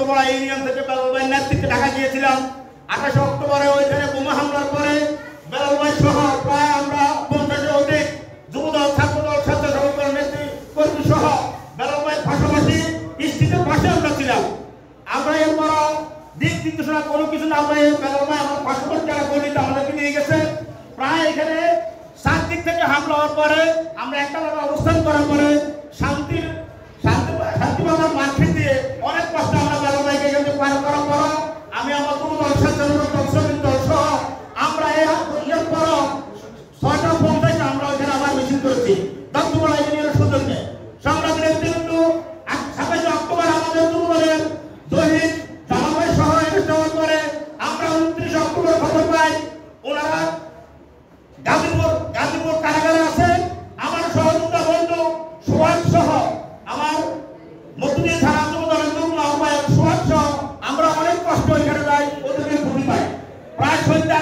Duttapara union থেকে বেলাল ভাইয়ের নেতৃত্বে ঢাকা গিয়েছিলাম। 28 অক্টোবরে ওইখানে বোমা হামলার পরে বেলাল ভাই সহ প্রায় আমরা 50-এর অধিক যুবদল, ছাত্রদল, স্বেচ্ছাসেবক নেতৃত্ব সহ বেলাল ভাইয়ের পাশাপাশি স্ত্রীদের পাশে আমরা ছিলাম। আমরা এরপর দিক নির্দেশনা কোনো কিছু না পাই বেলাল ভাই আমার পাসপোর্ট যারা গণিত আমাদেরকে নিয়ে গেছে। প্রায় এখানে 7 দিক থেকে হামলা হওয়ার পরে আমরা একটা অবস্থান করার পরে শান্তি বাবার মার্কেট দিয়ে অনেক কষ্ট আমরা বেলাল ভাইকে এখানে পার করার পর আমি আমার যুবদল, স্বেচ্ছাসেবক দল, শ্রমিক দল সহ আমরা এর পর 6টা পঞ্চায়েত আমরা ওখানে আবার মিছিল করেছি দত্তপাড়া ইউনিয়নের সদস্যকে। সংগ্রামী নেতৃবৃন্দ 27 অক্টোবর আমাদের যুবদলের শহীদ জামাল সহ অনুষ্ঠান করে আমরা 29 অক্টোবর খবর পাই ওনারা গাজীপুর কারাগারে আছে। আমার সহযোগিতা বন্ধু সোহাগ সহ আমার মধ্যদিয়ে থানা যুবদলের যুগ্ম আহ্বায়ক সোহাগ সহ আমরা অনেক কষ্ট এখানে যাই, ওদেরকে ভূমি পাই। প্রায় সন্ধ্যা